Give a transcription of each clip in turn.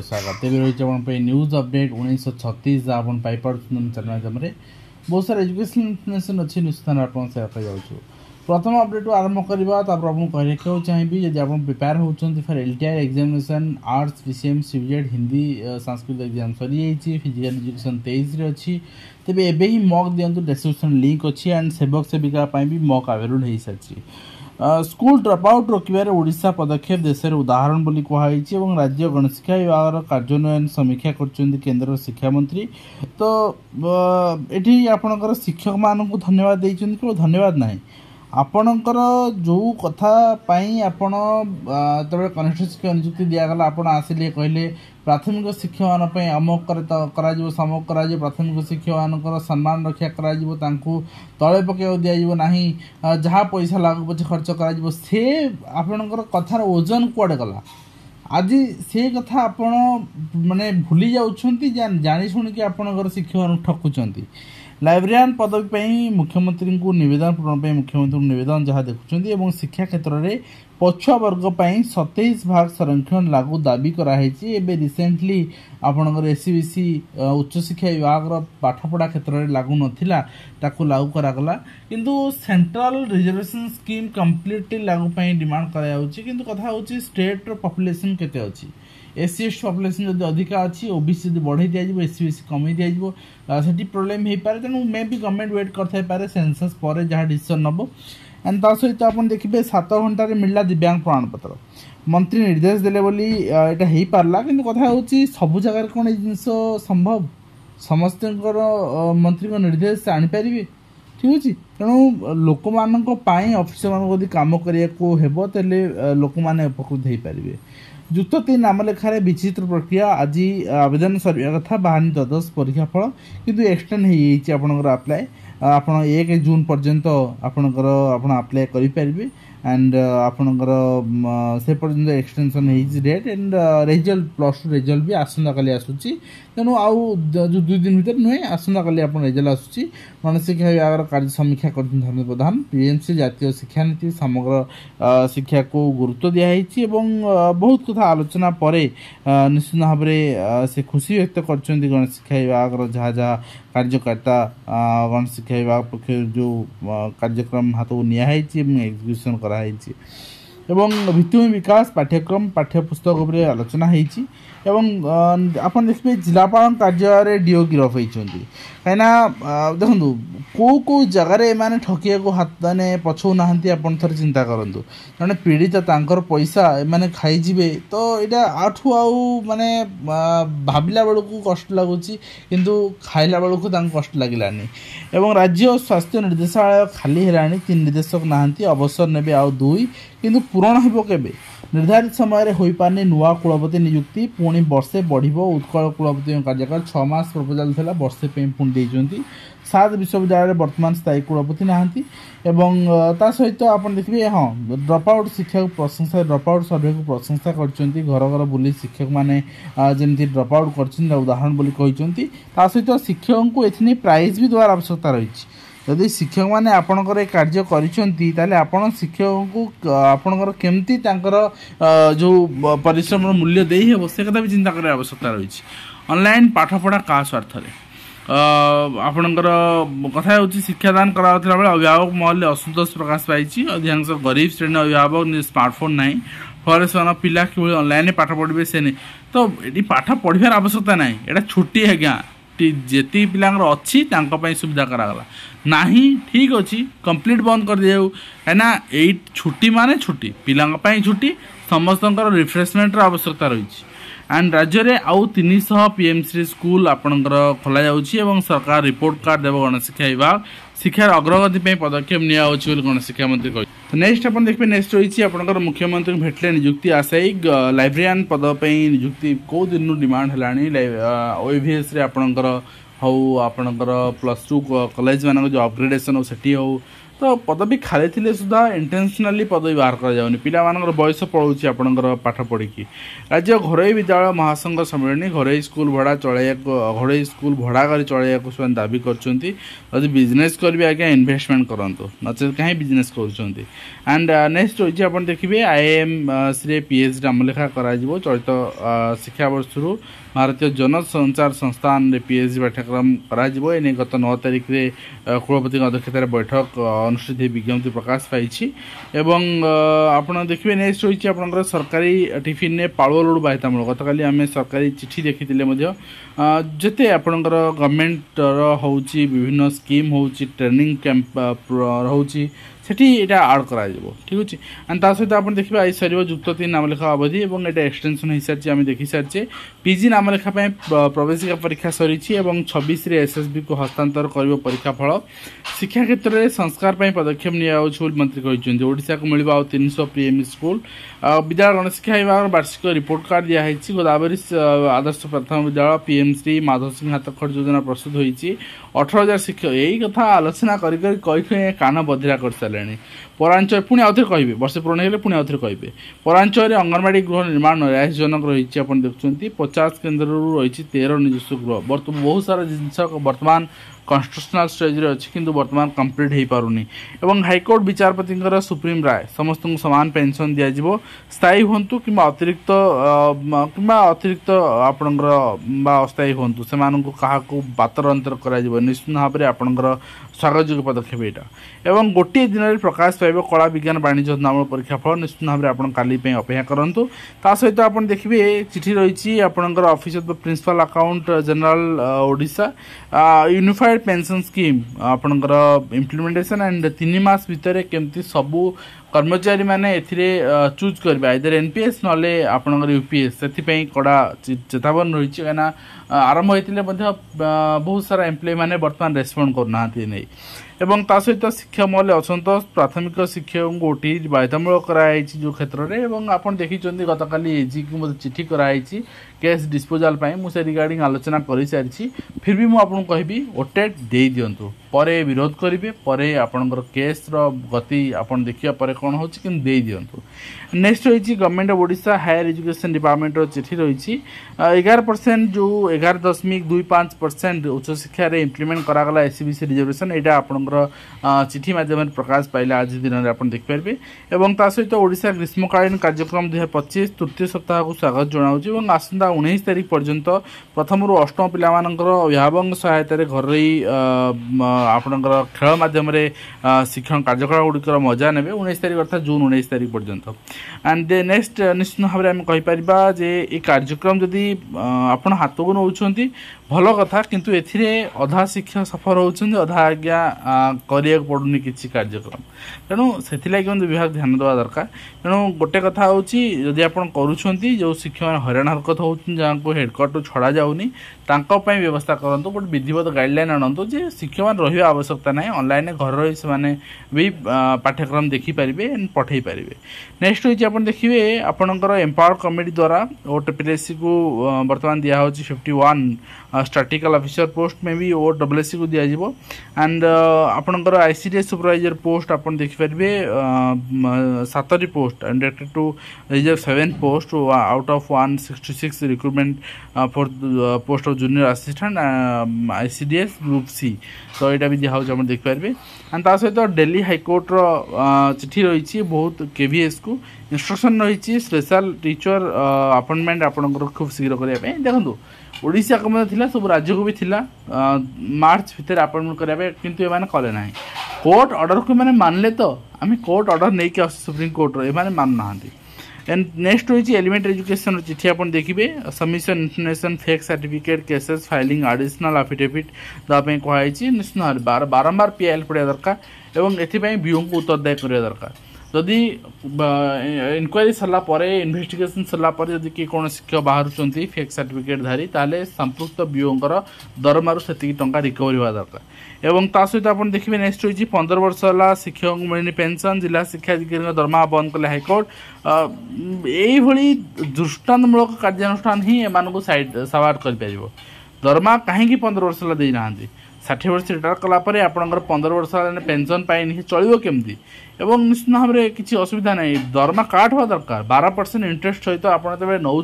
स्वागत रही news update 1936 आपन चैनल माध्यम बहुत सारा एजुकेशनल इनफॉरमेशन अच्छी निश्चित आपन शेयर कर प्रथम अपडेट आरंभ करवा कह रखा चाहिए जब आप प्रिपेयर होती for LTR examination arts PCM CBZ Hindi Sanskrit exam सरी जाइए फिजिकल एजुकेशन 23 अच्छी तेज एवं ही मॉक दिंतु डिस्क्रिप्शन लिंक अच्छी एंड सेवक सेविका भी मॉक अवेलेबल हो सारी स्कूल ड्रप आउट रोकबार ओडिशा पदक्षेप देश उदाहरण बोली कहुई और राज्य गणशिक्षा विभाग कार्यान्वयन समीक्षा कर केंद्र शिक्षा मंत्री तो ये आपणकर शिक्षक मान धन्यवाद देते धन्यवाद ना आपणकर जो कथा आपण जो कनिष्ठ शिक्षक नियुक्ति दिगला आप आसिले कहले प्राथमिक शिक्षक मान अमुक कर समक कर प्राथमिक शिक्षक मान सम्मान रक्षा कर तले पकड़ दिज्व जहाँ पैसा लागू पचे खर्च कर से आपणकर कथार ओजन कुआडे गला आज से कथा आपण माने भूली जाउछंती जानी शुणी आपणकर शिक्षक ठकुचंती लाइब्रेरियन पदवी मुख्यमंत्री को निवेदन पूरण मुख्यमंत्री निवेदन जहाँ देखुं शिक्षा क्षेत्र में पछुआ वर्ग 27 भाग संरक्षण लागू दाबी कराई रिसेंटली आपणकर एससीबीसी उच्च शिक्षा विभाग पाठपढ़ा क्षेत्र में लागू नाला लागू करागला किंतु सेंट्रल रिजर्वेशन स्कीम कम्प्लीटली लागू डिमांड करायाउछि कथा होछि स्टेट पॉपुलेशन केते अछि एससी एसटी पॉपुलेशन जब अधिका अच्छी ओबीसी जब बढ़े दिज्व एससीबीसी कमी दिज्व से प्रोब्लेम हो पाए तेणु मे भी गवर्नमेंट वेट कर सेंसस पर जहाँ डिसीजन नब एंड ता सहित आप देखिए 7 घंटे मिलला दिव्यांग प्रमाणपत्र मंत्री निर्देश देले बोली एटा हो पार्ला कि कथा होची सब जगह कौन ये जिन संभव समस्त मंत्री निर्देश आनीपारे ठीक अच्छे तेणु लोक मान ऑफिसर मान कम करने लोक मैंने उपकृत हो पारे युक्त 3 नामलेखार विचित्र प्रक्रिया आज आवेदन सरवा कथा बाहर द्वादश परीक्षा फल किंतु एक्सटेंड हो अप्लाई आप 1 जून पर्यंत आपणकर अप्लाई करें एंड आपणकर से पर्यंत एक्सटेंशन हो डेट एंड रिजल्ट +2 रिजल्ट भी आसंता काली आसूची तेणु आउ जो 2 दिन भर नुहे आसंता काली आप रिजल्ट आसूची गणशिक्षा विभाग कार्य समीक्षा कर धर्मेन्द्र प्रधान पीएमसी जातीय शिक्षा नीति समग्र शिक्षा को गुरुत्व दिखाई बहुत कथा आलोचना पर निश्चित भाव से खुशी व्यक्त कर गणशिक्षा विभाग जहाँ जहाँ कार्यकर्ता गणशिक्षा विभाग पक्ष जो कार्यक्रम हाथ को निया एग्जीक्यूशन कराई भित्तिभूमि विकास पाठ्यक्रम पाठ्यपुस्तक उपर आलोचना होती आप देखिए जिलापाल कार्यालय डीओ गिरफ होती कहीं देखो कौ जगार एम ठकिया को हाथ ने पछौ ना थोड़े चिंता करूँ जड़े पीड़ित पैसा एम खाईजे तो यहाँ आठू आउ माने भाविला बेलू कष्ट लगुच किंतु खाइला बेलू कष्ट लगिलानी एवं राज्य स्वास्थ्य निर्देशालय खाली है 3 निर्देशक नहांती अवसर ने आउ 2 किंतु पूरण हो केबे निर्धारित समय हो पारनी नुआ कुलपति नियुक्ति पुणी वर्षे बढ़ उत्कल कुलपति कार्यकाल 6 मास प्रपोजाल था वर्षे पुणी देती 7 विश्वविद्यालय वर्तमान स्थायी कुलपति नहांती एवं ता सहित आप देखिए हाँ ड्रप आउट शिक्षा को प्रशंसा ड्रप आउट सर्वे को प्रशंसा कर घर घर बुली शिक्षक मैंने जमी ड्रप आउट कर उदाहरण बोली कहते सहित शिक्षक को एथि प्राइज भी द्वारा आवश्यकता रही जदि शिक्षक मैंने आपणकर कार्य कर आपण शिक्षक को आपणकर केमती जो परिश्रम मूल्य दे हे से कथा भी चिंता कर आवश्यकता रही ऑनलाइन पाठपढ़ा का स्वार्थ आपणकर कथा हो शिक्षादान कराला बेले अभिभावक महल असंतोष प्रकाश पाई अधिकांश गरीब श्रेणी अभिभावक स्मार्टफोन ना फल से पिला कि ऑनलाइन पाठ पढ़े से नहीं तो ये पाठ पढ़ार आवश्यकता ना यहाँ छुट्टी आज्ञा जी पिलांर अच्छी सुविधा करागला ना ठीक अच्छी कंप्लीट बंद कर दिया कहीं छुट्टी माने छुट्टी पिला छुट्टी समस्त रिफ्रेशमेंट आवश्यकता रही एंड राज्य में आउ 300 पीएमसी स्कूल आपणकर खोल जाऊँगी सरकार रिपोर्ट कार्ड देव गणशिक्षा विभाग शिक्षार अग्रगति पदक्षेप नि गणशिक्षा मंत्री कही नेक्स्ट आप देखिए नेक्स्ट रही आपंकर मुख्यमंत्री भेटले नियुक्ति आशायी लाइब्रेरियन पदवी नियुक्ति कौ दिन डिमांड है ओएवीएस आपणकर हौ आपणकर +2 कॉलेज मान जो अपग्रेडेशन हो सेठी हो तो पदवी खाली थे सुधा इंटेंशनाली पदवी बाहर कर पिलाମାନଙ୍କର बयस पड़ूँ आपंकर पाठ पढ़ी राज्य घरोई विद्यालय महासंघ सम्मेलन घरोई स्कूल भड़ा चलैया घरोई स्कूल भड़ा कर चलैया से दाबी कर बिजनेस करेंगे आज्ञा इन्वेस्टमेंट करूँ नचेत कहीं बिजनेस कर एंड नेक्स्ट रही आप देखिए आईएम सी पीएचडी नामलेखा कर चलित शिक्षावर्ष भारतीय जनसंचार संस्थान पीएचडी पाठ्यक्रम कर गत 9 तारिख में कुलपति अध्यक्षतार बैठक अनुष्ठित विज्ञप्ति प्रकाश पाई आप देखिए नेक्स्ट रही आप सरकारी टिफिन ने पालुआ लड्डू बाध्यतामूलक गत काली आम सरकारी चिठी देखी जिते आपणकर गवर्नमेंटर हो विभिन्न स्कीम हो ट्रेनिंग कैंप रोचे सेठी एटा आड करा जिवो ठीक अछि एंड ता सहित आपण देखिबा आई सरिव युक्त 3 नामलेखा अवधि एवं एटा एक्सटेंशन हिसाब से आम देखि सारचे पीजी नामलेखा पे प्रवेशिका परीक्षा सरीछि एवं 26 रे एसएसबी को हस्तांतर करिवो परीक्षा फल शिक्षा क्षेत्र में संस्कार पे पदक्षेप नियाउछु मंत्री कहिसंती ओडिसा को मिलबा 300 पीएम स्कूल विद्यालय गणशिक्षा विभाग वार्षिक रिपोर्ट कार्ड दिया है गोदावरी आदर्श प्रथम विद्यालय पीएम श्री माधव सिंह हाथखड़ योजना प्रस्तुत होती 18,000 शिक्षक यही कथा आलोचना कही कान बधिरा कर सारे पौरांचल पुणी आउे कहे वर्ष पूरण होगा पुणी आउे कहे पौरांचल अंगनवाड़ी गृह निर्माण नैराश्यजनक रही देखुं 50 केन्द्र रही 13 निजस्व गृह बहुत सारा जिनस बर्तमान कन्स्ट्रक्शनल स्टेज रे अच्छी किंतु वर्तमान कंप्लीट हो पारुनी एवं हाईकोर्ट विचारपति सुप्रीम राय समस्त समान पेंशन दिज्व स्थायी हूँ कि अतिरिक्त आपणकर अस्थायी हूँ से क्या बातर अंतर कर निश्चित भाव में आपणकर स्वागतयोग्य पदक्षेप यहाँ एवं गोटे दिन में प्रकाश पाइब कला विज्ञान वाणिज्य नाम परीक्षा फल निश्चित भाव में आप काली अपेक्षा करूँ ता सहित आप देखिए चिठी रही आपणकर office of the principal account general Odisha unified pension scheme आपणकर इम्प्लीमेंटेशन एंड 3 मास भितर केमती सबू कर्मचारी माने एथिरे चूज करबे आइदर एनपीएस नले आपणकर यूपीएस से कड़ा चेतावनी रही कहीं आरंभ होते बहुत सारा एम्प्लॉय माने वर्तमान रेस्पॉन्ड करना नहीं एवं ता सहित शिक्षा महल असंतोष प्राथमिक शिक्षक को ओटी बाध्यतामूलक कराई जो क्षेत्र में आप देखी गत काली एजी की मतलब चिठी कराई केस डिस्पोजाल मुझे रिगार्डिंग आलोचना कर सारी फिर भी मुझे कहबी ओटेट दे दिंतु परे विरोध करेंगे परे आपणकर केस गति आप देखिए पर कौन हो दे दिंतु नेक्स्ट रही government of Odisha higher education department चिठी रही 11% जो 11.25% उच्च शिक्षा इम्प्लीमेंट करागला एससीबीसी रिजर्वेशन यहाँ आपंकर चिठी मध्यम प्रकाश पाइला आज दिन में आप देखिपारे और ता सहित ओडिशा ग्रीष्मकालीन कार्यक्रम 2025 तृतीय सप्ताह को स्वागत जनाऊँ आसंता 19 तारिख पर्यंत प्रथम रु अष्टम पिलामानंकर अभिभावक सहायता घर आपणकर खेल मध्यम शिक्षण कार्यक्रम गुड़िकर मजा ने 19 तारिख अर्थात जून 19 तारिख पर्यंत एंड नेक्स्ट निश्चित भाव में आम कहीपर जे ये कार्यक्रम जदि आपण हाथ को नौ भल कथा किंतु एथिरे अधा शिक्षा सफर होउछन अधा आज्ञा करिया पड़ुनी किछि कार्यक्रम तेणु से विभाग ध्यान देवा दरकार तेणु गोटे कथा होची जदि आपण करूछंती जो शिक्षक मान हैरान हरकत होउछन जाको हेडक्वार्टर छड़ा जाउनी तांको पई व्यवस्था करंतु बट विधिवत गाइडलाइन आणंतु जे शिक्षक मान रहिबा आवश्यकता नै ऑनलाइन घर रही से माने भी पाठ्यक्रम देखि परिबे एंड पठै परिबे नेक्स्ट होची आपण देखिबे आपणकर एम्पावर कमिटी द्वारा ओटीपीएससी को वर्तमान दिया होची 51 स्टैटिकल ऑफिसर पोस्ट में भी ओडब्ल्यूएससी को दिया जिवो एंड आपणकर आईसीडीएस सुपरवाइजर पोस्ट आपण देखि परिबे 7 post and directed to reserve 7 post out of 166 recruitment for post of junior assistant ICDS group C तो यहाँ भी दिया आप देखिपारे एंड ता सहित दिल्ली हाईकोर्ट चिठी रही बहुत केवीएस को इंस्ट्रक्शन रही स्पेशल टीचर अपॉइंटमेंट आपंकर खूब शीघ्र करने देखो ओडिशा को मतलब सब राज्य को भी थिला मार्च भितर अपॉइंटमेंट करने किंतु एमाने कले ना कोर्ट ऑर्डर को मैंने मानले तो आम कोर्ट ऑर्डर नहीं कि सुप्रीम कोर्ट एमाने मान ना एंड नेक्स्ट रही एलिमेंटरी एजुकेशन चिठी आप देखिए submission information fake certificate cases filing additional affidavit देवाई कहुई निश्चित बारंबार पीआईएल पड़ा दरकार और एपाई बीओ को उत्तरदायी करवा दरकार जदि इनक्वारी सरला इन्वेस्टिगेशन सरला जदि किए कौन शिक्षक बाहर फेक सर्टिफिकेट धारी ताले संपृक्त बीओंकर दरमारू से टंका रिकवरी हुआ दरकार एवं ता सहित आप देखिए नेक्स्ट रही 15 वर्ष है शिक्षक मिलनी पेंशन जिला शिक्षा अधिकारी दरमा बंद कले हाईकोर्ट यही दृष्टान्तमूलक कार्यानुष्ठान ही एम साइड सवार कर दरमा कहीं 15 वर्ष है देना 60 वर्ष रिटायर कलापर आपंकर 15 वर्ष पेंशन पाई चलो केमती एवं निश्चित भाव में किसी असुविधा नहीं दरमा काट हुआ दरकार 12% इंटरेस्ट सहित आप नौ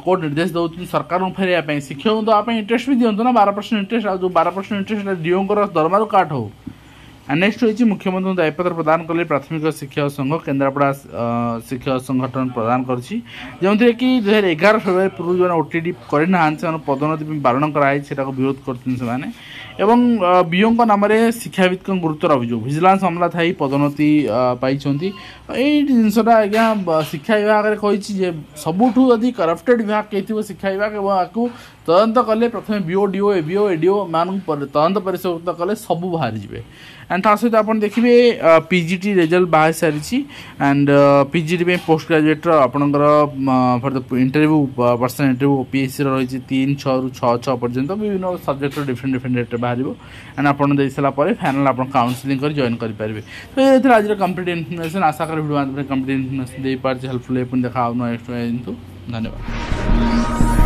कोर्ट निर्देश दौरान सरकार फेरवाई शिक्षक देवाई इंटरेस्ट भी दिंतु ना 12% इंटरेस्ट जो 12% इंटरेस्ट डीओर दरमा काट हो। नेक्स्ट रही मुख्यमंत्री दायित्व प्रदान कले प्राथमिक शिक्षक संघ केन्द्रापड़ा शिक्षक संगठन प्रदान करी कि 2011 फेब्रुआरी पूर्व जो ओटीडी करना पदोन्नति बारण कराई विरोध करते एवं बीओ नाम शिक्षाविद गुरुतर अभियोग विजिलेंस मामला थी पदोन्नति पाई जिनसा आज्ञा शिक्षा विभाग में कही सबुठ यदि करप्टेड विभाग कही शिक्षा विभाग तदंत कले प्रथम बीओ डीओ एबीओ एडीओ मान तदंत परिशोध कले सब बाहर जाए एंड ता सहित आप देखिए पीजीटी रिजल्ट बाहर सारी एंड पीजीटी में पोस्ट ग्रेजुएट आपंकर for the interview personal interview OPSC रही 3-6 ରୁ 6 पर्यंत विभिन्न सब्जेक्ट डिफरेंट डिफरेंट डेट बाहर एंड आपड़ दे सारापर फाइनाल आप काउंसलिंग कर जॉइन करेंगे। तो ये आज कंप्लीट इनफर्मेशन आशा कर वीडियो कंप्लीट इनफर्मेशन दे पारे हेल्पफुल देखा नेक्स्ट धन्यवाद।